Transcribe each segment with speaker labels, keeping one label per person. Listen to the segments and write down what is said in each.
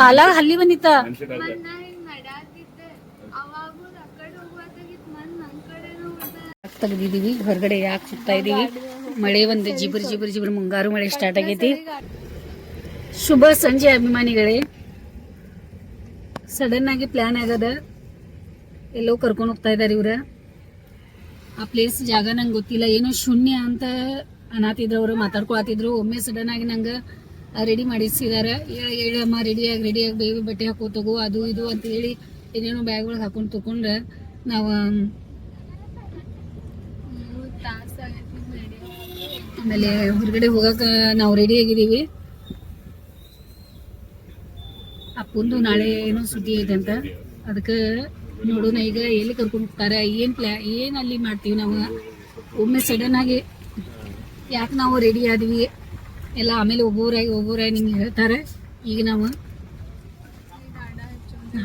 Speaker 1: ಕಾಲ ಹಲ್ಲಿ ಬಂದಿತ್ತ ತೆಗ್ದಿದೀವಿ. ಹೊರಗಡೆ ಯಾಕೆ ಸುತ್ತಾ ಇದೀವಿ, ಮಳೆ ಒಂದು ಜಿಬರ್ ಜಿಬರ್ ಜಿಬರ್ ಮುಂಗಾರು ಮಳೆ ಸ್ಟಾರ್ಟ್ ಆಗೈತಿ. ಶುಭ ಸಂಜೆ ಅಭಿಮಾನಿಗಳೇ. ಸಡನ್ ಆಗಿ ಪ್ಲಾನ್ ಆಗದ, ಎಲ್ಲೋ ಕರ್ಕೊಂಡು ಹೋಗ್ತಾ ಇದಾರೆ ಇವ್ರ. ಆ ಪ್ಲೇಸ್ ಜಾಗ ನಂಗೆ ಗೊತ್ತಿಲ್ಲ, ಏನೋ ಶೂನ್ಯ ಅಂತ ಅನ್ನತಿದ್ರು, ಅವರು ಮಾತಾಡ್ಕೊಳತಿದ್ರು. ಒಮ್ಮೆ ಸಡನ್ ಆಗಿ ನಂಗೆ ರೆಡಿ ಮಾಡಿಸಿದಾರೆ. ಹೇಳಮ್ಮ ರೆಡಿಯಾಗಿ ಬೇಗ ಬಟ್ಟೆ ಹಾಕೋ ತಗೋ ಅದು ಇದು ಅಂತ ಹೇಳಿ ಏನೇನೋ ಬ್ಯಾಗ್ಗಳಿಗೆ ಹಾಕೊಂಡು ತಗೊಂಡ್ರೆ ನಾವು ಆಮೇಲೆ ಹೊರಗಡೆ ಹೋಗಕ್ಕೆ ನಾವು ರೆಡಿ ಆಗಿದ್ದೀವಿ. ಅಪ್ಪಂದು ನಾಳೆ ಏನೋ ಸುದ್ದಿ ಐತೆ ಅಂತ, ಅದಕ್ಕೆ ನೋಡೋಣ ಈಗ ಎಲ್ಲಿ ಕರ್ಕೊಂಡು ಹೋಗ್ತಾರೆ, ಏನು ಅಲ್ಲಿ ಮಾಡ್ತೀವಿ ನಾವು. ಒಮ್ಮೆ ಸಡನ್ ಆಗಿ ಯಾಕೆ ನಾವು ರೆಡಿ ಆದ್ವಿ ಎಲ್ಲ, ಆಮೇಲೆ ಒಬ್ಬರಾಗಿ ನಿಮ್ಗೆ ಹೇಳ್ತಾರೆ. ಈಗ ನಾವು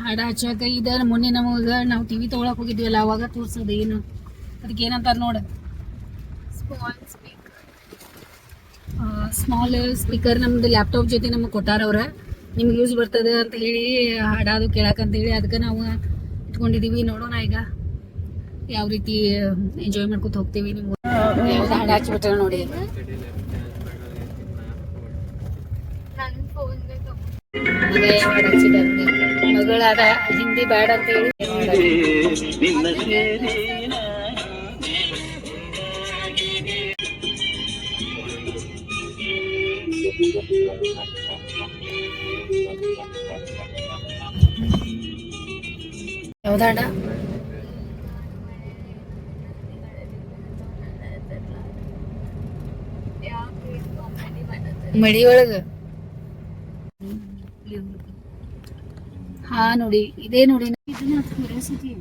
Speaker 1: ಹಾಡ ಹಚ್ಚಾಕ ಇದ ಮೊನ್ನೆ ನಾವು ಟಿವಿ ತೊಗೊಳಕ್ ಹೋಗಿದ್ವಲ್ಲ, ಅವಾಗ ತೋರ್ಸೋದು ಏನು ಅದಕ್ಕೆ ಏನಂತಾರೆ ನೋಡ, ಸ್ಮಾಲ್ ಸ್ಪೀಕರ್ ನಮ್ದು ಲ್ಯಾಪ್ಟಾಪ್ ಜೊತೆ ನಮಗೆ ಕೊಟ್ಟಾರ ಅವ್ರ. ನಿಮ್ಗೆ ಯೂಸ್ ಬರ್ತದೆ ಅಂತ ಹೇಳಿ ಹಾಡೋದು ಕೇಳಕ್ಕೆ ಹೇಳಿ ಅದಕ್ಕೆ ನಾವು ಇಟ್ಕೊಂಡಿದ್ದೀವಿ. ನೋಡೋಣ ಈಗ ಯಾವ ರೀತಿ ಎಂಜಾಯ್ ಮಾಡ್ಕೊತ ಹೋಗ್ತೀವಿ. ನಿಮ್ಗೆ ಯಾವ್ದು ಹಾಡು ಹಚ್ಬಿಟ್ರೆ ನೋಡಿ. ಮಗಳಾದ ಹಿಂದಿ ಬ್ಯಾಡ ಅಂತ ಹೇಳಿ ಯಾವ್ದಾಡ ಮಡಿ ಒಳಗ. ಹಾ ನೋಡಿ, ಇದೇ ನೋಡಿ, ಕ್ಯೂರಿಯಾಸಿಟಿ.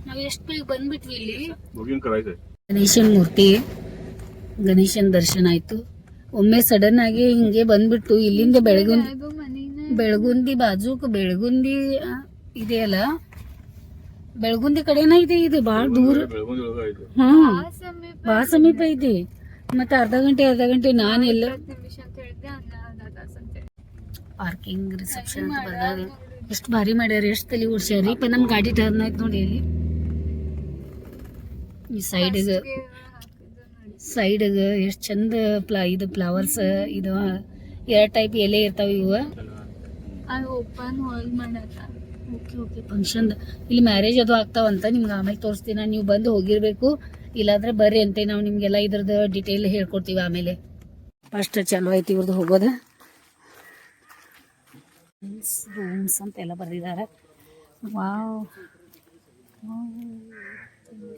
Speaker 1: ನಾವ್ ಎಷ್ಟು ಬೇಗ ಬಂದ್ಬಿಟ್ವಿ ಇಲ್ಲಿ. ಗಣೇಶನ್ ಮೂರ್ತಿ, ಗಣೇಶನ್ ದರ್ಶನ ಆಯ್ತು. ಒಮ್ಮೆ ಸಡನ್ ಆಗಿ ಹಿಂಗೆ ಬಂದ್ಬಿಟ್ಟು ಇಲ್ಲಿಂದ ಬೆಳಗುಂದಿ ಬಾಜುಕ್ ಬೆಳಗುಂದಿ ಇದೆಯಲ್ಲ, ಬೆಳಗುಂದಿ ಕಡೆನ ಇದೆ. ಇದು ಬಾಳ ದೂರ, ಹಾ ಬಾಳ ಸಮೀಪ ಇದೆ. ಮತ್ತೆ ಅರ್ಧ ಗಂಟೆ ನಾನು ಎಲ್ಲ ಪಾರ್ಕಿಂಗ್ ರಿಸೆಪ್ಷನ್ ಅಂತ ಬರ್ದಾಗ ಎಷ್ಟು ಭಾರಿ ಮಾಡ್ಯಾರ, ಎಷ್ಟು ತಲೆ ಓಡ್ಸ್ಯಾರಿ. ನಮ್ ಗಾಡಿ ಟರ್ನ್ ಆಯ್ತು ನೋಡಿ. ಇಲ್ಲಿ ಈ ಸೈಡ್ಗ ಎಷ್ಟು ಚಂದ ಇದು ಫ್ಲವರ್ಸ್, ಇದು 2 ಟೈಪ್ ಎಲೆ ಇರ್ತಾವ. ಇವು ಓಪನ್ ಹಾಲ್ ಮಾಡತ್ತ. ಓಕೆ ಫಂಕ್ಷನ್ ಇಲ್ಲಿ ಮ್ಯಾರೇಜ್ ಅದು ಆಗ್ತಾವಂತ. ನಿಮ್ಗೆ ಆಮೇಲೆ ತೋರಿಸ್ತೀನಿ, ನೀವು ಬಂದು ಹೋಗಿರ್ಬೇಕು, ಇಲ್ಲಾಂದ್ರೆ ಬರ್ರಿ ಅಂತ ನಾವು ನಿಮ್ಗೆಲ್ಲ ಇದ್ರದ್ದು ಡಿಟೇಲ್ ಹೇಳ್ಕೊಡ್ತೀವಿ ಆಮೇಲೆ. ಫಸ್ಟ್ ಚಲೋ ಐತಿ ಇವ್ರದ್ದು ಹೋಗೋದು. ರೂಮ್ಸ್ ಅಂತ ಎಲ್ಲ ಬರ್ದಿದ್ದಾರೆ. ವಾವ್,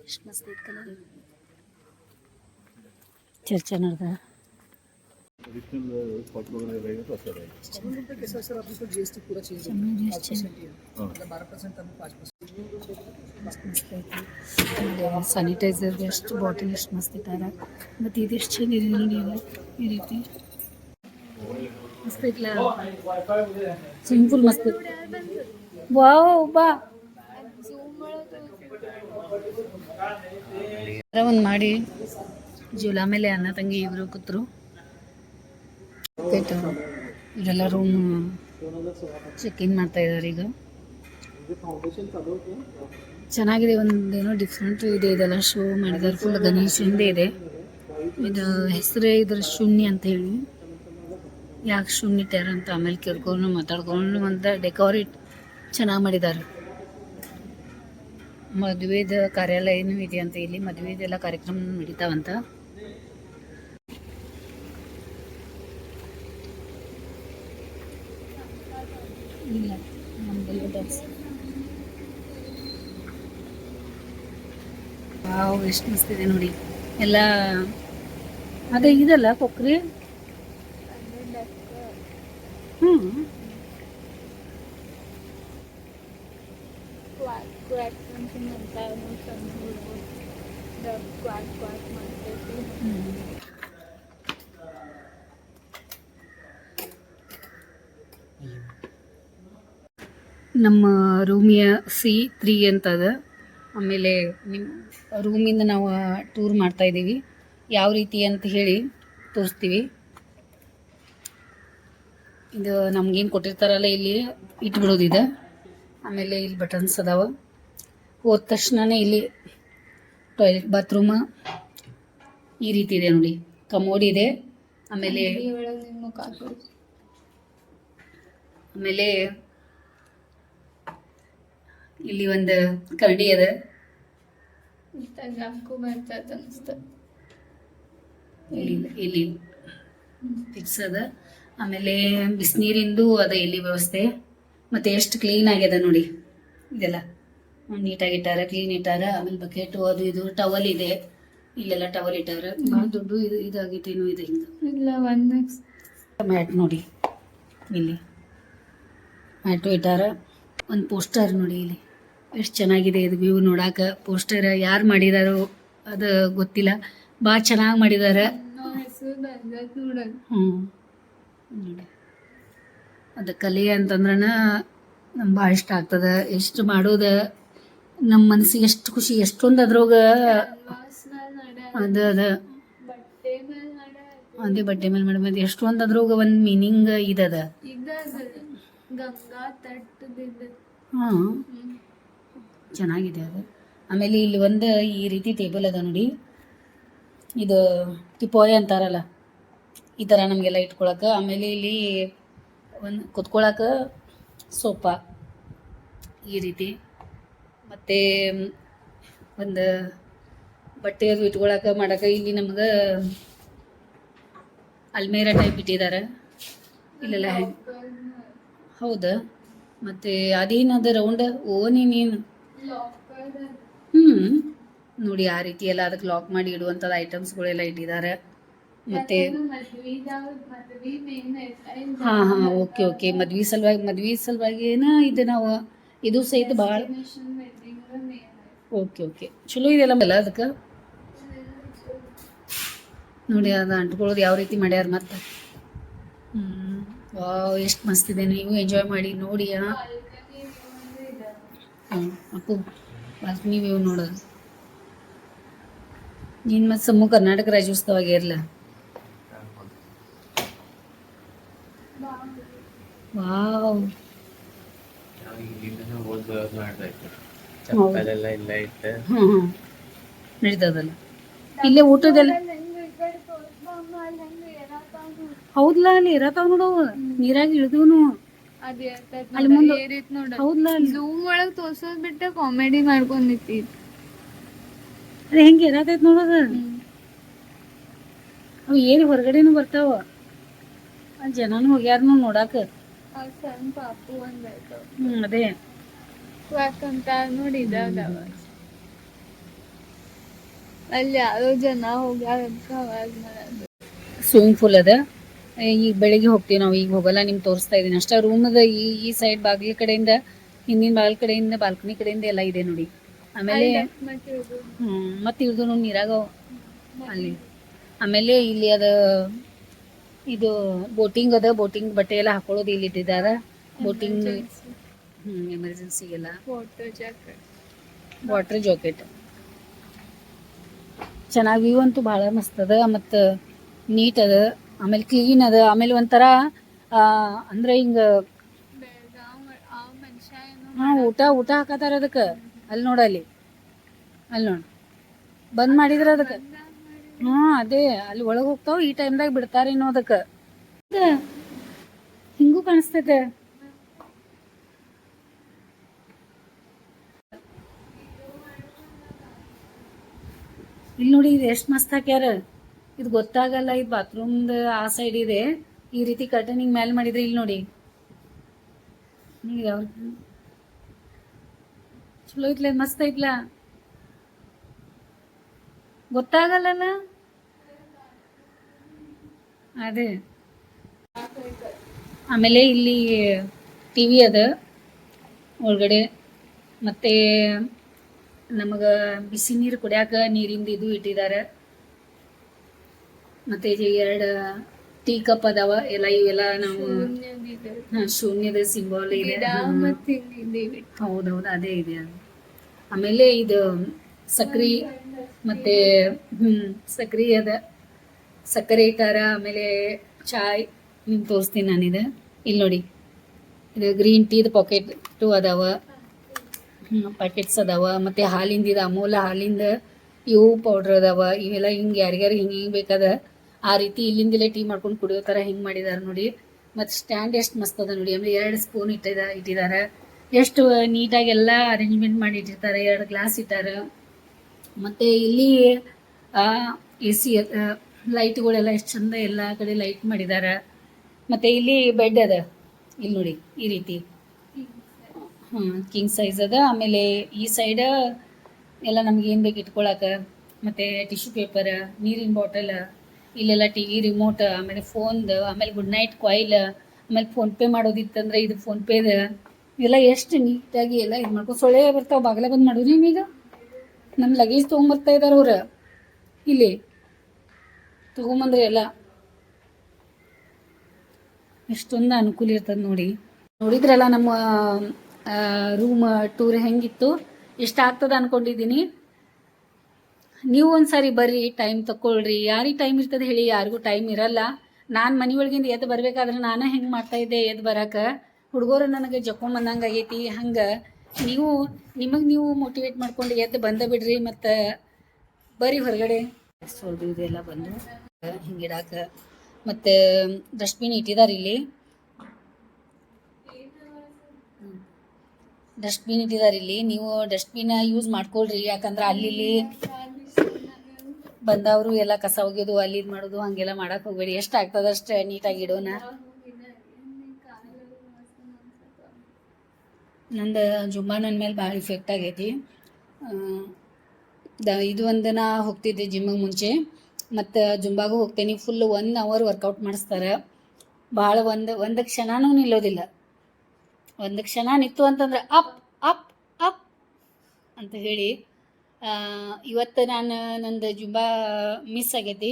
Speaker 1: ಎಷ್ಟು ಮಸ್ತ್ ಐತೆ ಕಲರ್. ಚರ್ಚೆ ನಡೆದ ಸ್ಯಾನಿಟೈಸರ್ ಎಷ್ಟು ಬಾಟಲ್ ಎಷ್ಟು ಮಸ್ತ್ ಇಟ್ಟಾರ. ಮತ್ತು ಇದೆಷ್ಟು ಚಂದ ಇದೆ ನೋಡಿ, ಈ ರೀತಿ ಮಸ್ತ್ ಐತ್ಲ. ಸ್ವಿಮ್ಮಿಂಗ್ ಪೂಲ್ ಮಸ್ತ್. ವಾವ್, ಬಾ ಒಂದು ಮಾಡಿ ಜೂಲ ಮೇಲೆ ಅಣ್ಣ ತಂಗಿ ಇಬ್ರು ಕೂತ್ರು. ಇವರೆಲ್ಲ ರೂಮ್ ಚೆಕ್ ಇನ್ ಮಾಡ್ತಾ ಇದ್ದಾರೆ ಈಗ. ಚೆನ್ನಾಗಿದೆ, ಒಂದೇನೋ ಡಿಫ್ರೆಂಟ್ ಇದೆ. ಇದೆಲ್ಲ ಶೋ ಮಾಡಿದ್ದಾರೆ, ಫುಲ್ ಗಣೇಶಂದೇ ಇದೆ. ಇದು ಹೆಸರೇ ಇದ್ರ ಶೂನ್ಯ ಅಂತ ಹೇಳಿ. ಯಾಕೆ ಶೂನ್ಯ ಇಟ್ಟಾರ ಅಂತ ಆಮೇಲೆ ಕೇಳ್ಕೊಂಡು ಮಾತಾಡ್ಕೊಂಡು ಅಂತ ಡೆಕೋರೇಟ್ ಚೆನ್ನಾಗಿ ಮಾಡಿದ್ದಾರೆ. ಮದುವೆದ ಕಾರ್ಯಾಲಯನೂ ಇದೆ ಅಂತ. ಇಲ್ಲಿ ಮದುವೆದೆಲ್ಲ ಕಾರ್ಯಕ್ರಮ ನಡೀತಾವಂತ. ಇಲ್ಲ ವಾವ್, ಎಷ್ಟು ಮಸ್ತ್ ಇದೆ ನೋಡಿ ಎಲ್ಲ. ಅದೇ ಇದಲ್ಲ ಕೊಕ್ರಿ. ನಮ್ಮ ರೂಮಿಯ C3 ಅಂತದ. ಆಮೇಲೆ ನಿಮ್ಮ ರೂಮಿಂದ ನಾವು ಟೂರ್ ಮಾಡ್ತಾ ಇದ್ದೀವಿ. ಯಾವ ರೀತಿ ಅಂತ ಹೇಳಿ ತೋರಿಸ್ತೀವಿ. ಇದು ನಮ್ಗೇನು ಕೊಟ್ಟಿರ್ತಾರಲ್ಲ ಇಲ್ಲಿ ಇಟ್ಬಿಡೋದಿದೆ. ಆಮೇಲೆ ಇಲ್ಲಿ ಬಟನ್ಸ್ ಅದಾವ. ಹೋದ ತಕ್ಷಣನೇ ಇಲ್ಲಿ ಟಾಯ್ಲೆಟ್ ಬಾತ್ರೂಮ್ ಈ ರೀತಿ ಇದೆ ನೋಡಿ. ಕಮೋಡ್ ಇದೆ. ಆಮೇಲೆ ಇಲ್ಲಿ ಒಂದು ಕರಡಿ ಅದ. ಇಲ್ಲಿ ಫಿಕ್ಸ್ ಅದ. ಆಮೇಲೆ ಬಿಸಿನೀರಿಂದು ಅದ ಇಲ್ಲಿ ವ್ಯವಸ್ಥೆ. ಮತ್ತೆ ಎಷ್ಟು ಕ್ಲೀನ್ ಆಗ್ಯದ ನೋಡಿ. ಇದೆಲ್ಲ ನೀಟಾಗಿ ಕ್ಲೀನ್ ಇಟ್ಟಾರ. ಆಮೇಲೆ ಬಕೆಟು ಅದು ಇದು ಟವಲ್ ಇದೆ. ಇಲ್ಲೆಲ್ಲ ಟವಲ್ ಇಟ್ಟಾರ. ಭಾಳ ದೊಡ್ಡ ಇದಾಗೈತೇನು ಇದು ಹಿಂಗೆ ಇಲ್ಲ. ಮ್ಯಾಟ್ ನೋಡಿ, ಇಲ್ಲಿ ಮ್ಯಾಟು ಇಟ್ಟಾರ. ಒಂದು ಪೋಸ್ಟರ್ ನೋಡಿ ಇಲ್ಲಿ ಎಷ್ಟು ಚೆನ್ನಾಗಿದೆ ಇದು ವ್ಯೂ ನೋಡಾಕ. ಪೋಸ್ಟರ್ ಯಾರು ಮಾಡಿದಾರೋ ಅದು ಗೊತ್ತಿಲ್ಲ, ಭಾಳ ಚೆನ್ನಾಗಿ ಮಾಡಿದಾರ. ನೋಡಿ ಅದು ಕಲೆ ಅಂತಂದ್ರೆ ನಮ್ಗೆ ಭಾಳ ಇಷ್ಟ ಆಗ್ತದೆ. ಎಷ್ಟು ಮಾಡೋದು ನಮ್ಮ ಮನಸ್ಸಿಗೆ ಎಷ್ಟು ಖುಷಿ. ಎಷ್ಟೊಂದು ಅದ್ರೊಳಗ ಅದೇ ಬಟ್ಟೆ ಮೇಲೆ ಮಾಡಿ ಎಷ್ಟೊಂದು ಅದ್ರೊಳಗ ಒಂದು ಮೀನಿಂಗ್ ಇದದ. ಹಾಂ, ಚೆನ್ನಾಗಿದೆ ಅದು. ಆಮೇಲೆ ಇಲ್ಲಿ ಒಂದು ಈ ರೀತಿ ಟೇಬಲ್ ಅದ ನೋಡಿ. ಇದು ಟಿಪೋಯ್ ಅಂತಾರಲ್ಲ, ಈ ಥರ ನಮಗೆಲ್ಲ ಇಟ್ಕೊಳಕ್ಕೆ. ಆಮೇಲೆ ಇಲ್ಲಿ ಒಂದು ಕುತ್ಕೊಳಕ್ಕೆ ಸೋಫಾ ಈ ರೀತಿ. ಮತ್ತು ಒಂದು ಬಟ್ಟೆ ಅದು ಇಟ್ಕೊಳಕ್ಕೆ ಮಾಡಕ್ಕೆ ಇಲ್ಲಿ ನಮ್ಗೆ ಅಲ್ಮೇರ ಟೈಪ್ ಇಟ್ಟಿದ್ದಾರೆ. ಇಲ್ಲೆಲ್ಲ ಹೌದಾ? ಮತ್ತು ಅದೇನದು ರೌಂಡ್ ನೀನು ನೋಡಿ ಆ ರೀತಿ ಎಲ್ಲ ಅದಕ್ಕೆ ಲಾಕ್ ಮಾಡಿ ಇಡುವಂಥದ್ದು ಐಟಮ್ಸ್ಗಳೆಲ್ಲ ಇಟ್ಟಿದ್ದಾರೆ. ಮತ್ತು ಹಾಂ ಓಕೆ ಮದ್ವೆ ಸಲುವಾಗಿ ಇದು ನಾವು ಇದು ಸಹಿತ ಭಾಳ ಓಕೆ ಚಲೋ ಇದೆಯಲ್ಲ ಅದಕ್ಕೆ ನೋಡಿ. ಅದು ಅಂಟ್ಕೊಳ್ಳೋದು ಯಾವ ರೀತಿ ಮಾಡ್ಯಾರ ಮತ್ತೆ. ವಾವ್, ಎಷ್ಟು ಮಸ್ತ್ ಇದೆ. ನೀವು ಎಂಜಾಯ್ ಮಾಡಿ ನೋಡಿ. ಅಪ್ಪು ಬಾಲ್ಕನಿ ವ್ಯೂ ನೋಡೋದು. ನೀನು ಮತ್ತು ಸಮ್ಮು ಕರ್ನಾಟಕ ರಾಜ್ಯೋತ್ಸವ ಆಗ್ಯಾರಲ್ಲ. ವಾವ್, ನಡೀತದಲ್ಲ ಇಲ್ಲೇ ಊಟದೆಲ್ಲ. ಹೌದ್ಲಾ, ಅಲ್ಲಿ ಇರತಾವ ನೋಡವು ನೀರಾಗ ಇಳಿದೂನು. ಅಲ್ಲಿ ಮುಂದೆ ಹೌದ್ಲಾ, ಝೂಮ್ ಒಳಗ್ ತೋರ್ಸೋದ್ ಬಿಟ್ಟ ಕಾಮಿಡಿ ಮಾಡ್ಕೊಂಡಿತಿ. ಅದೇ ಹೆಂಗೆ ಇರತೈತ್ ನೋಡೋದ. ಅವು ಏನು ಹೊರಗಡೆನು ಬರ್ತಾವ. ಅಲ್ಲಿ ಜನನು ಹೋಗ್ಯಾರ ನೋಡಾಕ. ಪಾಪು ಅದೇ ಯಾಕಂತ ನೋಡಿ ಅಲ್ಲಿ ಯಾರೋ ಜನ ಹೋಗ್ಯಾರ. ಸ್ವಿಮ್ಮಿಂಗ್ ಪೂಲ್ ಅದ. ಈಗ ಬೆಳಿಗ್ಗೆ ಹೋಗ್ತೀವಿ ನಾವು, ಈಗ ಹೋಗಲ್ಲ. ನಿಮ್ಗೆ ತೋರಿಸ್ತಾ ಇದ್ದೀನಿ ಅಷ್ಟೇ. ರೂಮದ ಈ ಸೈಡ್ ಬಾಗಿಲ ಕಡೆಯಿಂದ, ಹಿಂದಿನ ಬಾಗಿಲ ಕಡೆಯಿಂದ, ಬಾಲ್ಕನಿ ಕಡೆಯಿಂದ ಎಲ್ಲ ಇದೆ ನೋಡಿ. ಆಮೇಲೆ ಮತ್ತೆ ಇಳಿದು ನೋಡಿ ನೀರಾಗ ಅಲ್ಲಿ. ಆಮೇಲೆ ಇಲ್ಲಿ ಅದ ಇದು ಬೋಟಿಂಗ್ ಅದ. ಬೋಟಿಂಗ್ ಬಟ್ಟೆ ಎಲ್ಲ ಹಾಕೊಳ್ಳೋದು ಇಲ್ಲಿ ಇಟ್ಟಿದ್ದಾರೆ. ಬೋಟಿಂಗ್ ಎಮರ್ಜೆನ್ಸಿಗೆಲ್ಲ ವಾಟರ್ ಜಾಕೆಟ್ ಚೆನ್ನಾಗಿ. ವ್ಯೂ ಅಂತೂ ಭಾಳ ಮಸ್ತ್ ಅದ. ಮತ್ತು ನೀಟ್ ಅದ. ಆಮೇಲೆ ಕ್ಲೀನ್ ಅದ. ಆಮೇಲೆ ಒಂಥರ ಅಂದ್ರೆ ಹಿಂಗ ಊಟ ಹಾಕತಾರ ಅದಕ್ಕೆ. ಅಲ್ಲಿ ನೋಡಲ್ಲಿ ನೋಡ ಬಂದ್ ಮಾಡಿದ್ರ ಅದಕ್ಕೆ. ಅದೇ ಅಲ್ಲಿ ಒಳಗೆ ಹೋಗ್ತಾವ. ಈ ಟೈಮ್ದಾಗ ಬಿಡ್ತಾರೇನೋ ಅದಕ್ಕೆ. ಹಿಂಗೂ ಕಾಣಿಸ್ತೈತೆ. ಇಲ್ಲಿ ನೋಡಿ, ಇದು ಎಷ್ಟು ಮಸ್ತ್ ಹಾಕ್ಯಾರ. ಇದು ಗೊತ್ತಾಗಲ್ಲ. ಇದು ಬಾತ್ರೂಮ್ದ ಆ ಸೈಡ್ ಇದೆ. ಈ ರೀತಿ ಕರ್ಟನಿಂಗ್ ಮೇಲೆ ಮಾಡಿದ್ರೆ ಇಲ್ಲಿ ನೋಡಿ. ಯಾವ ಚಲೋ ಐತ್ಲ, ಮಸ್ತ್ ಐತ್ಲ. ಗೊತ್ತಾಗಲ್ಲ. ಅದೇ ಆಮೇಲೆ ಇಲ್ಲಿ ಟಿವಿ ಅದ ಒಳಗಡೆ. ಮತ್ತೆ ನಮಗೆ ಬಿಸಿ ನೀರು ಕುಡಿಯಾಕ ನೀರಿಂದ ಇದು ಇಟ್ಟಿದ್ದಾರೆ. ಮತ್ತೆ 2 ಟೀ ಕಪ್ ಅದಾವ. ಇವೆಲ್ಲ ನಾವು ಶೂನ್ಯದ ಸಿಂಬಲ್ ಇದೆ. ಹೌದೌದು, ಅದೇ ಇದೆ. ಆಮೇಲೆ ಇದು ಸಕ್ರಿ ಮತ್ತೆ ಸಕ್ರೆ ಅದ, ಸಕ್ಕರೆ ಇಟ್ಟಾರ. ಆಮೇಲೆ ಚಾಯ್ ನಿಮ್ಗೆ ತೋರಿಸ್ತೀನಿ ನಾನಿದೆ. ಇಲ್ಲಿ ನೋಡಿ, ಇದು ಗ್ರೀನ್ ಟೀದ ಪಾಕೆಟು ಅದಾವ, ಪ್ಯಾಕೆಟ್ಸ್ ಅದಾವ. ಮತ್ತು ಹಾಲಿಂದ ಇದು ಅಮೂಲ ಹಾಲಿಂದ ಇವು ಪೌಡ್ರ್ ಅದಾವ. ಇವೆಲ್ಲ ಹಿಂಗೆ ಯಾರಿಗಾರು ಹಿಂಗೆ ಬೇಕಾದ ಆ ರೀತಿ ಇಲ್ಲಿಂದಲೇ ಟೀ ಮಾಡ್ಕೊಂಡು ಕುಡಿಯೋ ಥರ ಹಿಂಗೆ ಮಾಡಿದಾರೆ ನೋಡಿ. ಮತ್ತು ಸ್ಟ್ಯಾಂಡ್ ಎಷ್ಟು ಮಸ್ತ್ ಅದ ನೋಡಿ. ಆಮೇಲೆ 2 ಸ್ಪೂನ್ ಇಟ್ಟಿದ್ದಾರೆ. ಎಷ್ಟು ನೀಟಾಗಿ ಎಲ್ಲ ಅರೇಂಜ್ಮೆಂಟ್ ಮಾಡಿ ಇಟ್ಟಿರ್ತಾರೆ. 2 ಗ್ಲಾಸ್ ಇಟ್ಟಾರೆ. ಮತ್ತು ಇಲ್ಲಿ AC ಲೈಟ್ಗಳೆಲ್ಲ ಎಷ್ಟು ಚಂದ ಎಲ್ಲ ಕಡೆ ಲೈಟ್ ಮಾಡಿದ್ದಾರೆ. ಮತ್ತು ಇಲ್ಲಿ ಬೆಡ್ ಅದ, ಇಲ್ಲಿ ನೋಡಿ ಈ ರೀತಿ ಕಿಂಗ್ ಸೈಜ್ ಅದ. ಆಮೇಲೆ ಈ ಸೈಡ ಎಲ್ಲ ನಮ್ಗೆ ಏನು ಬೇಕು ಇಟ್ಕೊಳಕ್ಕೆ. ಮತ್ತು ಟಿಶ್ಯೂ ಪೇಪರ್, ನೀರಿನ ಬಾಟಲ್, ಇಲ್ಲೆಲ್ಲ TV ರಿಮೋಟ್, ಆಮೇಲೆ ಫೋನ್ದು, ಆಮೇಲೆ ಗುಡ್ ನೈಟ್ ಕಾಯಿಲ್, ಆಮೇಲೆ ಫೋನ್ಪೇ ಮಾಡೋದಿತ್ತಂದ್ರೆ ಇದು ಫೋನ್ಪೇದ ಎಲ್ಲ ಎಷ್ಟು ನೀಟಾಗಿ ಎಲ್ಲ ಇದು ಮಾಡ್ಕೊಂಡು. ಸೊಳ್ಳೆ ಬರ್ತಾವೆ, ಬಾಗಿಲ ಬಂದು ಮಾಡೋದು. ನಿಮೀಗ ನಮ್ಮ ಲಗೇಜ್ ತೊಗೊಂಬರ್ತಾ ಇದ್ದಾರೆ ಅವ್ರು, ಇಲ್ಲಿ ತೊಗೊಂಬಂದ್ರೆ ಎಲ್ಲ ಎಷ್ಟೊಂದು ಅನುಕೂಲ ಇರ್ತದೆ ನೋಡಿ. ನೋಡಿದ್ರಲ್ಲ ನಮ್ಮ ರೂಮ್ ಟೂರ್ ಹೆಂಗಿತ್ತು, ಎಷ್ಟು ಆಗ್ತದೆ ಅಂದ್ಕೊಂಡಿದ್ದೀನಿ. ನೀವು ಒಂದ್ಸಾರಿ ಬರ್ರಿ, ಟೈಮ್ ತಗೊಳ್ರಿ. ಯಾರಿಗೆ ಟೈಮ್ ಇರ್ತದೆ ಹೇಳಿ? ಯಾರಿಗೂ ಟೈಮ್ ಇರಲ್ಲ. ನಾನು ಮನೆಯೊಳಗಿಂದ ಎದ್ದು ಬರಬೇಕಾದ್ರೆ ನಾನು ಹೆಂಗೆ ಮಾಡ್ತಾಯಿದ್ದೆ, ಎದ್ದು ಬರೋಕೆ ಹುಡುಗರು ನನಗೆ ಜೊಕೊಂಬಂದಂಗೆ ಆಗೈತಿ. ಹಂಗೆ ನೀವು ಮೋಟಿವೇಟ್ ಮಾಡ್ಕೊಂಡು ಎದ್ದು ಬಂದ ಬಿಡ್ರಿ. ಮತ್ತು ಬರ್ರಿ ಹೊರಗಡೆ. ಸೋದು ಇದೆಲ್ಲ ಬಂದು ಹಿಂಗಿಡಾಕ. ಮತ್ತು ಡಸ್ಟ್ಬಿನ್ ಇಟ್ಟಿದ್ದಾರೆ ಇಲ್ಲಿ, ಡಸ್ಟ್ಬಿನ್ ಇಟ್ಟಿದ್ದಾರೆ ಇಲ್ಲಿ. ನೀವು ಡಸ್ಟ್ಬಿನ್ ಯೂಸ್ ಮಾಡ್ಕೊಳ್ರಿ. ಯಾಕಂದ್ರೆ ಅಲ್ಲಿ ಬಂದವರು ಎಲ್ಲ ಕಸ ಒಗೆಯೋದು, ಅಲ್ಲಿ ಇದು ಮಾಡೋದು, ಹಾಗೆಲ್ಲ ಮಾಡಕ್ಕೆ ಹೋಗ್ಬೇಡಿ. ಎಷ್ಟು ಆಗ್ತದೆ ಅಷ್ಟು ನೀಟಾಗಿ ಇಡೋಣ. ನಂದು ಜುಂಬಾ ನನ್ನ ಮೇಲೆ ಭಾಳ ಇಫೆಕ್ಟ್ ಆಗೈತಿ. ಇದು ಒಂದು ನಾ ಹೋಗ್ತಿದ್ದೆ ಜಿಮ್ಮಿಗೆ ಮುಂಚೆ, ಮತ್ತು ಜುಂಬಾಗೂ ಹೋಗ್ತೇನೆ. ಫುಲ್ 1 ಅವರ್ ವರ್ಕೌಟ್ ಮಾಡಿಸ್ತಾರೆ. ಭಾಳ ಒಂದು ಕ್ಷಣನೂ ನಿಲ್ಲೋದಿಲ್ಲ. ಒಂದು ಕ್ಷಣ ನಿಂತು ಅಂತಂದ್ರೆ ಅಪ್ ಅಪ್ ಅಪ್ ಅಂತ ಹೇಳಿ. ಇವತ್ತು ನಂದು ಜುಂಬಾ ಮಿಸ್ ಆಗೈತಿ.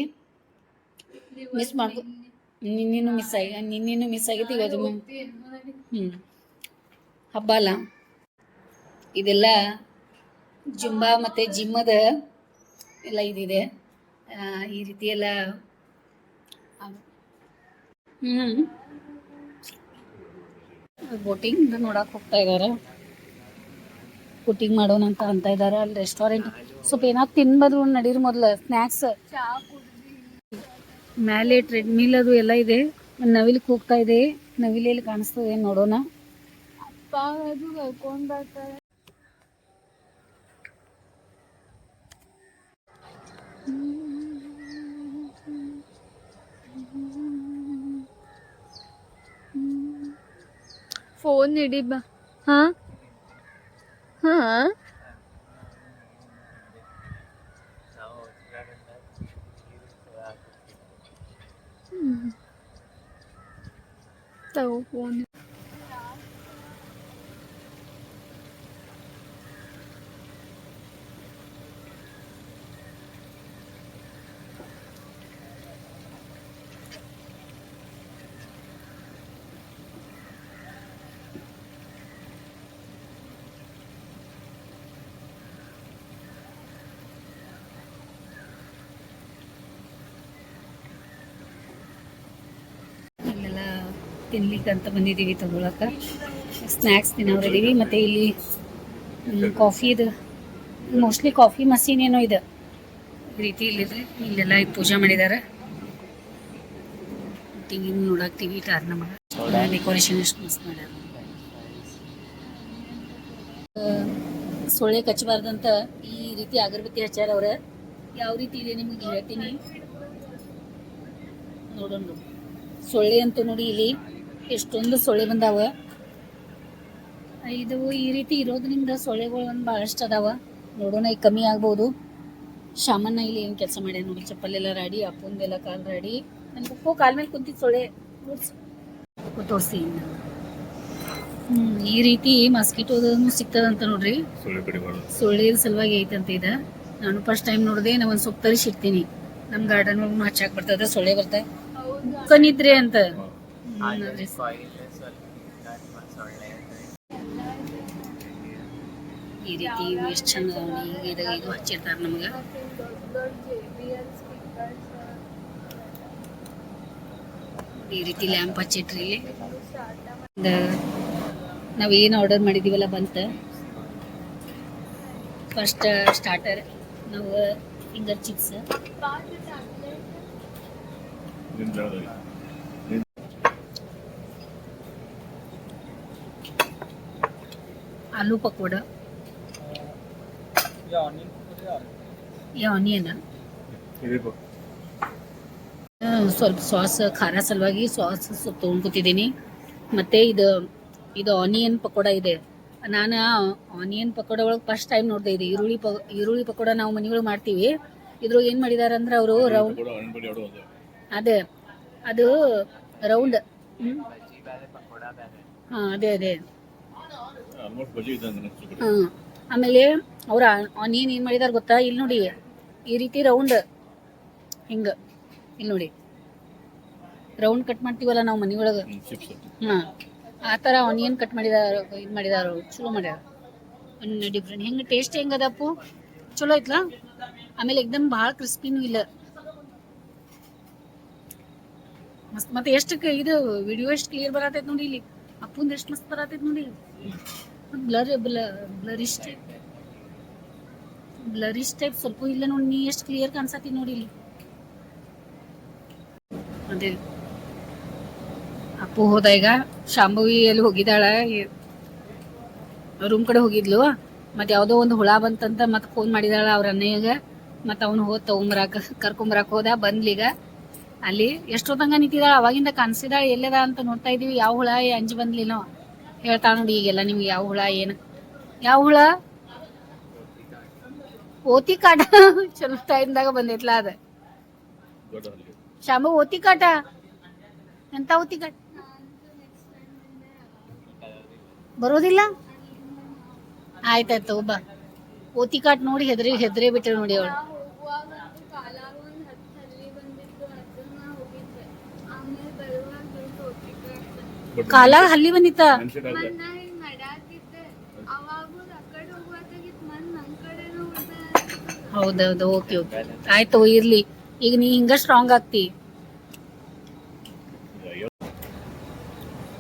Speaker 1: ಮಿಸ್ ಮಾಡ್ಕೊ, ನಿನ್ನೇನು ಮಿಸ್ ಆಗೈತಿ. ಇವತ್ತು ಹಬ್ಬ ಅಲ್ಲ ಇದೆಲ್ಲ. ಜುಂಬಾ ಮತ್ತು ಜಿಮ್ಮದ ಎಲ್ಲ ಇದಿದೆ. ಈ ರೀತಿ ಎಲ್ಲ ಬೋಟಿಂಗ್ ನೋಡಕ್ಕೆ ಹೋಗ್ತಾ ಇದ್ದಾರೆ. ಬೋಟಿಂಗ್ ಮಾಡೋಣ ಅಂತ ಇದ್ದಾರೆ. ಅಲ್ಲಿ ರೆಸ್ಟೋರೆಂಟ್ ಸ್ವಲ್ಪ ಏನಾದ್ರು ತಿನ್ಬೋದು, ನಡೀರಿ. ಮೊದಲು ಸ್ನ್ಯಾಕ್ಸ್, ಮೇಲೆ ಟ್ರೆಡ್ಮಿಲ್ ಅದು ಎಲ್ಲ ಇದೆ. ನವಿಲಿಗೆ ಹೋಗ್ತಾ ಇದೆ. ನವಿಲೆಲ್ಲಿ ಕಾಣಿಸ್ತದೆ ನೋಡೋಣ. ಅದು ಕರ್ಕೊಂಡು ಬರ್ತಾರೆ. ಫೋನ್ ಇಡಿ ಬಾ. ಹಾಂ ಹಾಂ ತಗೋ ಫೋನ್. ತಿನ್ಲಿಕ್ಕೆ ಅಂತ ಬಂದಿದ್ದೀವಿ, ತಗೊಳಕ್ಕೆ ಸ್ನ್ಯಾಕ್ಸ್ ತಿನ್ನೋರಿದ್ದೀವಿ. ಮತ್ತು ಇಲ್ಲಿ ಕಾಫಿದು ಮೋಸ್ಟ್ಲಿ ಕಾಫಿ ಮಷೀನ್ ಏನೋ ಇದೆ ಈ ರೀತಿ ಇಲ್ಲಿದೆ. ಇಲ್ಲೆಲ್ಲ ಪೂಜೆ ಮಾಡಿದ್ದಾರೆ. ಟಿವಿ ನೋಡಾಕ್ತೀವಿ. ಟಾರ್ನ ಮಾಡ ಡೆಕೋರೇಷನ್ ಎಷ್ಟು ಮಸ್ತ್ ಮಾಡ್ಯಾರ. ಸೊಳ್ಳೆ ಕಚ್ಚಬಾರ್ದಂತ ಈ ರೀತಿ ಅಗರಬತ್ತಿ ಹಚ್ಚಾರ ಅವ್ರ. ಯಾವ ರೀತಿ ಇದೆ ನಿಮಗೆ ಹೇಳ್ತೀನಿ ನೋಡೋಣ. ಸೊಳ್ಳೆ ಅಂತೂ ನೋಡಿ ಇಲ್ಲಿ ಎಷ್ಟೊಂದು ಸೊಳ್ಳೆ ಬಂದಾವ. ಇದು ಈ ರೀತಿ ಇರೋದ್ರಿಂದ ಸೊಳ್ಳೆಗಳು ಒಂದು ಭಾಳಷ್ಟು ಅದಾವ. ನೋಡೋಣ ಈಗ ಕಮ್ಮಿ ಆಗ್ಬೋದು. ಶಾಮಣ್ಣ ಇಲ್ಲಿ ಏನು ಕೆಲಸ ಮಾಡ್ಯಾರ ನೋಡಿ. ಚಪ್ಪಲೆಲ್ಲ ರೆಡಿ, ಅಪ್ಪಂದೆಲ್ಲ ಕಾಲು ರೆಡಿ. ನನಗೆ ಉಪ್ಪು ಕಾಲ ಮೇಲೆ ಕುಂತಿದ್ದು ಸೊಳ್ಳೆ ತೋರಿಸಿ. ಈ ರೀತಿ ಮಸ್ಕಿಟೋದನ್ನು ಸಿಗ್ತದಂತ ನೋಡ್ರಿ. ಸೊಳ್ಳೆ ಸಲುವಾಗಿ ಐತಂತ ಇದೆ. ನಾನು ಫಸ್ಟ್ ಟೈಮ್ ನೋಡಿದೆ. ನಾ ಒಂದು ಸೊಪ್ಪು ತರಿಸಿಡ್ತೀನಿ. ನಮ್ಮ ಗಾರ್ಡನ್ ಒಳಗೂ ಹಚ್ಚಾಕ್ ಬರ್ತದೆ. ಸೊಳ್ಳೆ ಬರ್ತಾವೆ ಕನಿದ್ರೆ ಅಂತ. ಈ ರೀತಿ ಎಷ್ಟು ಚಂದ ಈಗ ಇದು ಹಚ್ಚಿರ್ತಾರೆ ನಮ್ಗೆ. ಈ ರೀತಿ ಲ್ಯಾಂಪ್ ಹಚ್ಚಿಟ್ರಿ ಇಲ್ಲಿ. ನಾವೇನು ಆರ್ಡರ್ ಮಾಡಿದ್ದೀವಲ್ಲ ಬಂತ. ಫಸ್ಟ್ ಸ್ಟಾರ್ಟರ್ ನಾವು ಫಿಂಗರ್ ಚಿಪ್ಸ್, आलू पकोड़ा, ये ಆನಿಯನ್ ಸ್ವಲ್ಪ ಸಾಸ್ ಖಾರ ಸಲುವಾಗಿ ಸಾಸ್ ಸ್ವಲ್ಪ ತೊಗೊಂಡ್ಕೊತಿದ್ದೀನಿ. ಮತ್ತು ಇದು ಆನಿಯನ್ ಪಕೋಡ ಇದೆ. ನಾನು ಆನಿಯನ್ ಪಕೋಡ ಒಳಗೆ ಫಸ್ಟ್ ಟೈಮ್ ನೋಡಿದೆ. ಇದು ಈರುಳ್ಳಿ ಪಕೋಡ ನಾವು ಮನೆಯೊಳಗೆ ಮಾಡ್ತೀವಿ. ಇದ್ರೊಳಗೆ ಏನು ಮಾಡಿದ್ದಾರೆ ಅಂದ್ರೆ ಅವರು ರೌಂಡ್, ಅದೇ ಅದು ರೌಂಡ್, ಹಾಂ ಅದೇ ಹಾಂ. ಆಮೇಲೆ ಅವ್ರ ಆನಿಯನ್ ಏನು ಮಾಡಿದಾರೆ ಗೊತ್ತಾ, ಇಲ್ಲಿ ನೋಡಿ ಈ ರೀತಿ ರೌಂಡ್ ಹಿಂಗೆ, ಇಲ್ಲಿ ನೋಡಿ ರೌಂಡ್ ಕಟ್ ಮಾಡ್ತೀವಲ್ಲ ನಾವು ಮನೆಯೊಳಗೆ, ಹಾಂ ಆ ಥರ ಆನಿಯನ್ ಕಟ್ ಮಾಡಿದಾರ, ಇದು ಮಾಡಿದಾರ, ಚಲೋ ಮಾಡ್ಯಾರ. ಡಿಫ್ರೆಂಟ್ ಹೆಂಗೆ ಟೇಸ್ಟ್ ಹೆಂಗದಪ್ಪು, ಚಲೋ ಐತ್ಲಾ. ಆಮೇಲೆ ಎಕ್ದಮ್ ಭಾಳ ಕ್ರಿಸ್ಪಿನೂ ಇಲ್ಲ, ಮಸ್ತ್. ಮತ್ತೆ ಎಷ್ಟು ಇದು ವಿಡಿಯೋ ಎಷ್ಟು ಕ್ಲಿಯರ್ ಬರತೈತೆ ನೋಡಿ ಇಲ್ಲಿ. ಅಪ್ಪಂದು ಎಷ್ಟು ಮಸ್ತ್ ಬರತೈತೆ ನೋಡಿ. ಬ್ಲರಿಶ್ ಟೈಪ್ ಸ್ವಲ್ಪ ಇಲ್ಲ ನೋಡಿ. ನೀ ಎಷ್ಟು ಕ್ಲಿಯರ್ ಕಾಣಿಸತಿ ನೋಡಿ ಇಲ್ಲಿ. ಅದೇ ಅಪ್ಪು ಹೋದ ಈಗ. ಶಾಂಭವಿ ಎಲ್ಲಿ ಹೋಗಿದ್ದಾಳ, ರೂಮ್ ಕಡೆ ಹೋಗಿದ್ಲು. ಮತ್ತೆ ಯಾವುದೋ ಒಂದು ಹುಳ ಬಂತಂತ ಮತ್ತೆ ಫೋನ್ ಮಾಡಿದಾಳ ಅವ್ರ ಅಣ್ಣಯ್ಯಗ. ಮತ್ತೆ ಅವನು ಕರ್ಕೊಂಬರಾಕ ಹೋದ. ಬಂದ್ಲೀಗ ಅಲ್ಲಿ ಎಷ್ಟೊತ್ತಂಗ ನಿಂತಿದ್ದಾಳ. ಅವಾಗಿಂದ ಕಾಣಿಸಿದಾಳ ಎಲ್ಲದ ಅಂತ ನೋಡ್ತಾ ಇದೀವಿ. ಯಾವ ಹುಳ ಅಂಜಿ ಬಂದ್ಲಿನೋ ಹೇಳ್ತಾ ನೋಡಿ ಈಗೆಲ್ಲ ನಿಮ್ಗೆ. ಯಾವ ಹುಳ ಏನು, ಯಾವ ಹುಳ, ಓತಿ ಕಾಟ. ಚಲೋ ಟೈಮ್ದಾಗ ಬಂದೈತ್ಲ ಅದ. ಶಾಂಭು ಓತಿ ಕಾಟ, ಎಂತ ಓತಿ ಕಾಟ ಬರೋದಿಲ್ಲ. ಆಯ್ತಾಯ್ತು ಒಬ್ಬ ಓತಿ ಕಾಟ್ ನೋಡಿ ಹೆದ್ರೇ ಬಿಟ್ರೆ ನೋಡಿ ಅವಳು. ಕಾಲ ಹಲ್ಲಿ ಬಂದಿತ್ತ. ಹೌದೌದು, ಓಕೆ ಆಯ್ತು ಇರ್ಲಿ. ಈಗ ನೀ ಹಿಂಗ ಸ್ಟ್ರಾಂಗ್ ಆಗ್ತಿ.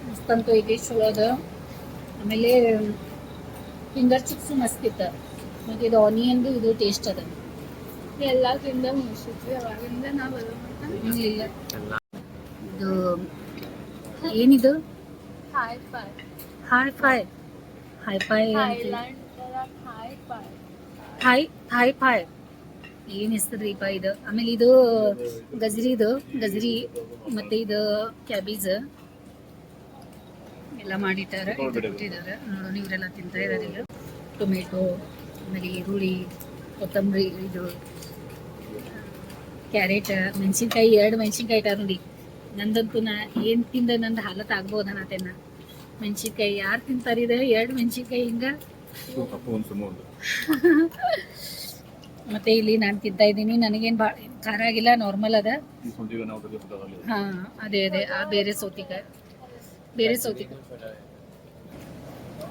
Speaker 1: ಮಸ್ತಂತೂ ಐತಿ, ಚಲೋ ಅದ. ಆಮೇಲೆ ಫಿಂಗರ್ ಚಿಪ್ಸ್ ಮಸ್ತ್ ಇತ್ತ. ಮತ್ತೆ ಇದು ಆನಿಯನ್ದು ಇದು ಟೇಸ್ಟ್ ಅದ. ಎಲ್ಲ ತಿಂದ ಮುಗಿಸಿದ್ವಿ ಅವಾಗಿಂದ ನಾವು. ಇಲ್ಲ ಇದು ಏನಿದು, ಹೈ ಫೈ ಏನ್ ಹೆಸರಿಪ್ಪ ಇದು. ಆಮೇಲೆ ಇದು ಗಜ್ರಿ ಮತ್ತೆ ಇದು ಕ್ಯಾಬೇಜ್ ಎಲ್ಲ ಮಾಡಿಟ್ಟಾರ, ಕೊಟ್ಟಿದ್ದಾರೆ. ನೋಡೋಣ ಇವರೆಲ್ಲ ತಿಂತಾ ಇದಾರೆ ಈಗ. ಟೊಮೆಟೊ, ಆಮೇಲೆ ಈರುಳ್ಳಿ, ಕೊತ್ತಂಬರಿ, ಇದು ಕ್ಯಾರೆಟ್, ಮೆಣಸಿನ್ಕಾಯಿ, 2 ಮೆಣಸಿನ್ಕಾಯಿ ಇಟ್ಟಾರ ನೋಡಿ. ನಂದಂತೂ ನಾ ಏನು ತಿಂದ ನಂದು ಹಾಲತ್ ಆಗ್ಬೋದು ಅನ್ನತೇನ. ಮೆಣಸಿನ್ಕಾಯಿ ಯಾರು ತಿಂತಾರಿದೆ 2 ಮೆಣಸಿನ್ಕಾಯಿ ಹಿಂಗ. ಮತ್ತೆ ಇಲ್ಲಿ ನಾನು ತಿಂತಾ ಇದ್ದೀನಿ. ನನಗೇನು ಭಾಳ ಖಾರ ಆಗಿಲ್ಲ, ನಾರ್ಮಲ್ ಅದ. ಹಾಂ ಅದೇ ಆ ಬೇರೆ ಸೌತಿಕಾಯಿ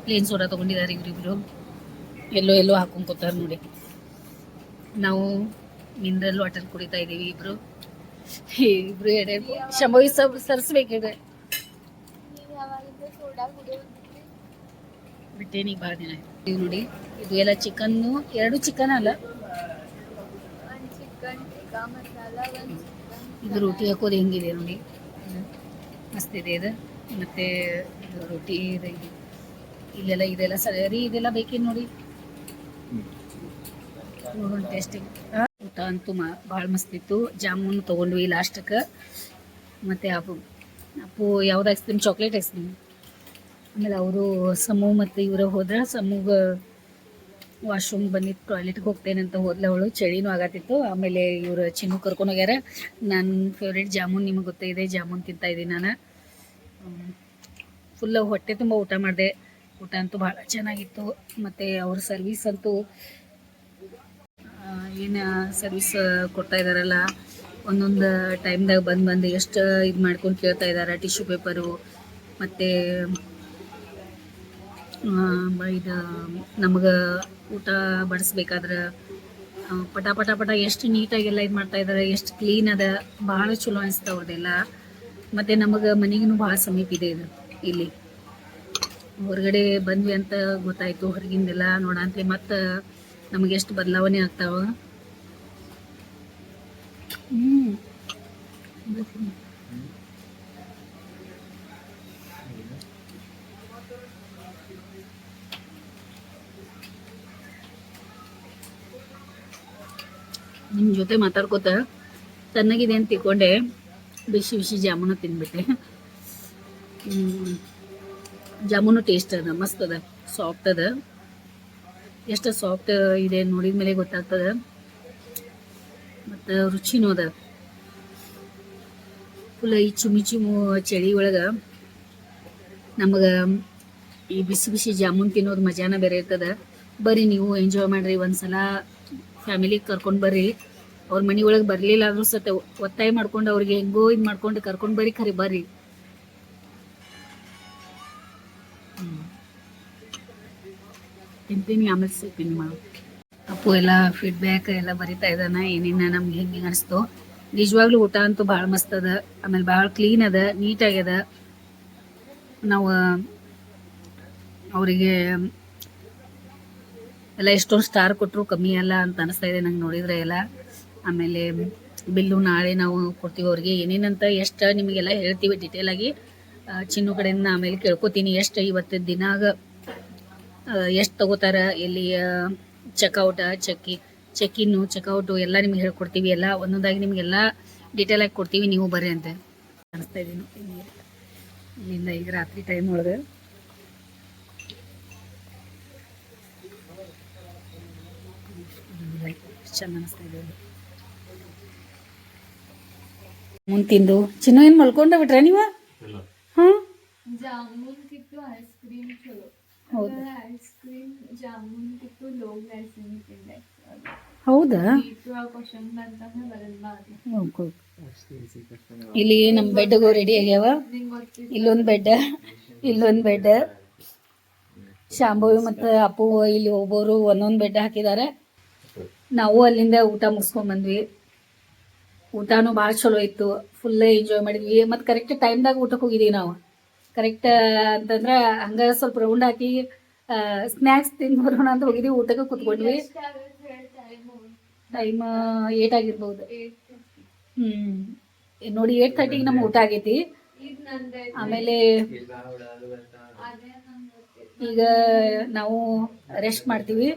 Speaker 1: ಪ್ಲೇನ್ ಸೋಡಾ ತೊಗೊಂಡಿದ್ದಾರೆ ಇವರಿಬ್ರು. ಎಲ್ಲೋ ಹಾಕೊಂಡ್ಕೊತಾರೆ ನೋಡಿ. ನಾವು ಮಿನರಲ್ ವಾಟರ್ ಕುಡಿತಾ ಇದ್ದೀವಿ ಇಬ್ರು ಶಂಭವಿ ಸರಿಸ್ಬೇಕಿದೆ ಬಿಟ್ಟೇನೀಗ ಭಾಳ ದಿನ ಆಯ್ತು ನೋಡಿ. ಇದು ಎಲ್ಲ ಚಿಕನ್ನು, 2 ಚಿಕನ್ ಅಲ್ಲ, ಇದು ರೋಟಿ ಹಾಕೋದು ಹೆಂಗಿದೆ ನೋಡಿ, ಮಸ್ತ್ ಇದೆ ಇದು. ಮತ್ತೆ ಇದು ರೋಟಿ ಇದೆಲ್ಲ ಸರಿ, ಇದೆಲ್ಲ ಬೇಕೇನು ನೋಡಿ. ನೋಡೋಣ ಟೇಸ್ಟಿಂಗ್. ಊಟ ಅಂತೂ ಭಾಳ ಮಸ್ತ್ ಇತ್ತು. ಜಾಮೂನು ತೊಗೊಂಡ್ವಿ ಲಾಸ್ಟಕ್ಕೆ. ಮತ್ತು ಅಪ್ಪು ಯಾವ್ದು ice cream, chocolate ice cream. ಆಮೇಲೆ ಅವರು ಸಮೂ ಮತ್ತು ಇವರು ಹೋದ್ರೆ, ಸಮೂಗೆ ವಾಶ್ರೂಮ್ ಬಂದಿತ್ತು, ಟಾಯ್ಲೆಟ್ಗೆ ಹೋಗ್ತೇನೆ ಅಂತ ಹೋದ್ಲ ಅವಳು. ಚಳಿನೂ ಆಗತ್ತಿತ್ತು. ಆಮೇಲೆ ಇವರು ಚಿನ್ನು ಕರ್ಕೊಂಡು ಹೋಗ್ಯಾರ. ನನ್ನ ಫೇವ್ರೇಟ್ ಜಾಮೂನ್, ನಿಮಗೆ ಗೊತ್ತಿದೆ, ಜಾಮೂನ್ ತಿಂತಾಯಿದ್ದೀನಿ ನಾನು. ಫುಲ್ ಹೊಟ್ಟೆ ತುಂಬ ಊಟ ಮಾಡಿದೆ. ಊಟ ಅಂತೂ ಭಾಳ ಚೆನ್ನಾಗಿತ್ತು. ಮತ್ತು ಅವ್ರ ಸರ್ವೀಸ್ ಅಂತೂ ಏನು ಸರ್ವಿಸ್ ಕೊಡ್ತಾ ಇದ್ದಾರಲ್ಲ, ಒಂದೊಂದು ಟೈಮ್ದಾಗ ಬಂದು ಎಷ್ಟು ಇದು ಮಾಡ್ಕೊಂಡು ಕೇಳ್ತಾ ಇದ್ದಾರೆ. ಟಿಶ್ಯೂ ಪೇಪರು ಮತ್ತು ಇದು ನಮಗೆ ಊಟ ಬಡಿಸ್ಬೇಕಾದ್ರೆ ಪಟ ಪಟ ಪಟ ಎಷ್ಟು ನೀಟಾಗೆಲ್ಲ ಇದು ಮಾಡ್ತಾ ಇದ್ದಾರೆ, ಎಷ್ಟು ಕ್ಲೀನ್ ಅದ, ಭಾಳ ಚಲೋ ಅನಿಸ್ತಾವ ಅವ್ರದೆಲ್ಲ. ಮತ್ತು ನಮಗೆ ಮನೆಗೂ ಭಾಳ ಸಮೀಪ ಇದೆ ಇದು. ಇಲ್ಲಿ ಹೊರಗಡೆ ಬಂದ್ವಿ ಅಂತ ಗೊತ್ತಾಯಿತು, ಹೊರಗಿಂದೆಲ್ಲ ನೋಡಂತೆ ಮತ್ತು ನಮಗೆ ಎಷ್ಟು ಬದಲಾವಣೆ ಆಗ್ತಾವ. ನಿಮ್ಮ ಜೊತೆ ಮಾತಾಡ್ಕೋತ ತಣ್ಣಗಿದೆ ಅಂತ ತಿಳ್ಕೊಂಡೆ ಬಿಸಿ ಬಿಸಿ ಜಾಮೂನು ತಿಂದ್ಬಿಟ್ಟೆ. ಜಾಮೂನು ಟೇಸ್ಟ್ ಅದ, ಮಸ್ತ್ ಅದ, ಸಾಫ್ಟ್ ಅದ. ಎಷ್ಟು ಸಾಫ್ಟ್ ಇದೆ ನೋಡಿದ ಮೇಲೆ ಗೊತ್ತಾಗ್ತದೆ. ಮತ್ತು ರುಚಿನೂ ಅದ. ಫುಲ್ ಈ ಚುಮು ಚಳಿ ಒಳಗೆ ನಮಗೆ ಈ ಬಿಸಿ ಬಿಸಿ ಜಾಮೂನ್ ತಿನ್ನೋದು ಮಜಾನ ಬೇರೆ ಇರ್ತದೆ. ಬರ್ರಿ ನೀವು ಎಂಜಾಯ್ ಮಾಡಿರಿ, ಒಂದ್ಸಲ ಫ್ಯಾಮಿಲಿಗೆ ಕರ್ಕೊಂಡು ಬರ್ರಿ. ಅವ್ರ ಮನೆ ಒಳಗೆ ಬರಲಿಲ್ಲ ಆದ್ರೂ ಸತ ಒತ್ತಾಯ ಮಾಡ್ಕೊಂಡು ಅವ್ರಿಗೆ ಹೆಂಗೋ ಇದು ಮಾಡ್ಕೊಂಡು ಕರ್ಕೊಂಡು ಬರ್ರಿ, ಖರೀ ಬರ್ರಿ. ತಿಂತೀನಿ, ಆಮೇಲೆ ಸಿಗ್ತೀನಿ ಮಾಡು. ಅಪ್ಪು ಎಲ್ಲ ಫೀಡ್ಬ್ಯಾಕ್ ಎಲ್ಲ ಬರಿತಾ ಇದ್ದಾನ, ಏನೇನ ನಮ್ಗೆ ಹೆಂಗೆ ಅನಿಸ್ತು. ನಿಜವಾಗ್ಲೂ ಊಟ ಅಂತೂ ಭಾಳ ಮಸ್ತ್ ಅದ, ಆಮೇಲೆ ಭಾಳ ಕ್ಲೀನ್ ಅದ, ನೀಟಾಗ್ಯದ. ನಾವು ಅವರಿಗೆ ಎಲ್ಲ ಎಷ್ಟೊಂದು ಸ್ಟಾರ್ ಕೊಟ್ಟರು ಕಮ್ಮಿ ಅಲ್ಲ ಅಂತ ಅನಿಸ್ತಾ ಇದೆ ನಂಗೆ ನೋಡಿದ್ರೆ ಎಲ್ಲ. ಆಮೇಲೆ ಬಿಲ್ಲು ನಾಳೆ ನಾವು ಕೊಡ್ತೀವಿ ಅವ್ರಿಗೆ, ಏನೇನಂತ ಎಷ್ಟು ನಿಮಗೆಲ್ಲ ಹೇಳ್ತೀವಿ ಡಿಟೇಲಾಗಿ. ಚಿನ್ನು ಕಡೆಯಿಂದ ಆಮೇಲೆ ಕೇಳ್ಕೊತೀನಿ ಎಷ್ಟು ಇವತ್ತು ದಿನಾಗ ಎಷ್ಟು ತಗೋತಾರ, ಎಲ್ಲಿ ಚೆಕ್ಔಟ, ಚೆಕ್-ಇನ್ನು, ಚೆಕ್ಔಟು ಎಲ್ಲ ನಿಮ್ಗೆ ಹೇಳ್ಕೊಡ್ತೀವಿ. ಎಲ್ಲ ಒಂದೊಂದಾಗಿ ನಿಮಗೆಲ್ಲ ಡೀಟೇಲಾಗಿ ಕೊಡ್ತೀವಿ, ನೀವು ಬರ್ರಿ ಅಂತ ಅನಿಸ್ತಾ ಇದ್ದೀನಿ. ಇಲ್ಲಿಂದ ಈಗ ರಾತ್ರಿ ಟೈಮ್ ಒಳಗೆ ಚಂದ ಅನಿಸ್ತಾ ಇದೆ. ಮುಂದೆ ತಿಂದು ಚಿನ್ನು ಏನು ಮಲ್ಕೊಂಡ ಬಿಟ್ರ ನೀವು? ಹಾಂ,
Speaker 2: ಜಾಮೂನ್ ತಿಕ್ಕು ಐಸ್ ಕ್ರೀಮ್ ಚಲೋ.
Speaker 1: ಹೌದು,
Speaker 2: ಐಸ್ ಕ್ರೀಮ್ ಜಾಮೂನ್ ತಿಕ್ಕು ಲೋ ಗ್ಲೈಸೆಮಿಕ್ ಇಂಡೆಕ್ಸ್.
Speaker 1: ಹೌದಾ?
Speaker 2: ಕ್ವಶನ್ ಬಂತಂದ್ರೆ ಬರಲ್ಲ ಅದು.
Speaker 1: ಇಲ್ಲಿ ನಮ್ಮ ಬೆಡ್ಗೂ ರೆಡಿ ಆಗ್ಯಾವ. ಇಲ್ಲೊಂದು ಬೆಡ್, ಶಾಂಭವಿ ಮತ್ತು ಅಪ್ಪು ಇಲ್ಲಿ ಒಬ್ಬರು ಒಂದೊಂದು ಬೆಡ್ ಹಾಕಿದ್ದಾರೆ. ನಾವು ಅಲ್ಲಿಂದ ಊಟ ಮುಗಿಸ್ಕೊಂಡ್ ಬಂದ್ವಿ. ಊಟನೂ ಭಾಳ ಚಲೋ ಇತ್ತು, ಫುಲ್ ಎಂಜಾಯ್ ಮಾಡಿದ್ವಿ. ಮತ್ತು ಕರೆಕ್ಟ್ ಟೈಮ್ದಾಗ ಊಟಕ್ಕೆ ಹೋಗಿದ್ದೀವಿ ನಾವು. ಕರೆಕ್ಟ್ ಅಂತಂದ್ರೆ ಹಂಗೆ ಸ್ವಲ್ಪ ರೌಂಡ್ ಹಾಕಿ ಸ್ನ್ಯಾಕ್ಸ್ ತಿಂದು ಬರೋಣ ಅಂತ ಹೋಗಿದ್ದೀವಿ. ಊಟಕ್ಕೆ ಕೂತ್ಕೊಂಡ್ವಿ. ಟೈಮ್ 8 ಆಗಿರ್ಬೋದು. ನೋಡಿ 8:30ಗೆ ನಮ್ಮ ಊಟ ಆಗೈತಿ. ಆಮೇಲೆ ಈಗ ನಾವು ರೆಸ್ಟ್ ಮಾಡ್ತೀವಿ,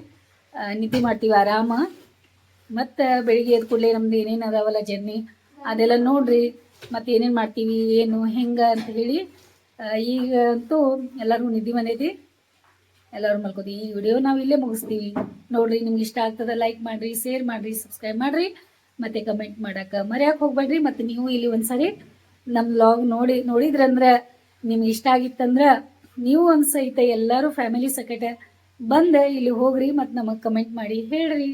Speaker 1: ನಿದ್ದೆ ಮಾಡ್ತೀವಿ ಆರಾಮ. ಮತ್ತು ಬೆಳಿಗ್ಗೆ ಎದ್ದು ಕೂಡಲೇ ನಮ್ದು ಏನೇನು ಅದಾವಲ್ಲ ಜರ್ನಿ ಅದೆಲ್ಲ ನೋಡ್ರಿ, ಮತ್ತು ಏನೇನು ಮಾಡ್ತೀವಿ ಏನು ಹೆಂಗೆ ಅಂತ ಹೇಳಿ. ಈಗ ಅಂತೂ ಎಲ್ಲರಿಗೂ ನಿದ್ದೆ ಬಂದೈತಿ, ಎಲ್ಲರೂ ಮಲ್ಕೋತೀವಿ. ಈ ವಿಡಿಯೋ ನಾವು ಇಲ್ಲೇ ಮುಗಿಸ್ತೀವಿ. ನೋಡ್ರಿ, ನಿಮ್ಗೆ ಇಷ್ಟ ಆಗ್ತದೆ ಲೈಕ್ ಮಾಡಿರಿ, ಶೇರ್ ಮಾಡಿರಿ, ಸಬ್ಸ್ಕ್ರೈಬ್ ಮಾಡಿರಿ, ಮತ್ತು ಕಮೆಂಟ್ ಮಾಡೋಕೆ ಮರೆಯೋಕೆ ಹೋಗ್ಬೇಡ್ರಿ. ಮತ್ತು ನೀವು ಇಲ್ಲಿ ಒಂದ್ಸರಿ ನಮ್ಮ ವ್ಲಾಗ್ ನೋಡಿದ್ರಂದ್ರೆ ನಿಮ್ಗೆ ಇಷ್ಟ ಆಗಿತ್ತಂದ್ರೆ ನೀವು ಒಂದು ಸಹಿತ ಎಲ್ಲರೂ ಫ್ಯಾಮಿಲಿ ಸಕಟ ಬಂದು ಇಲ್ಲಿ ಹೋಗ್ರಿ ಮತ್ತು ನಮಗೆ ಕಮೆಂಟ್ ಮಾಡಿ ಹೇಳ್ರಿ.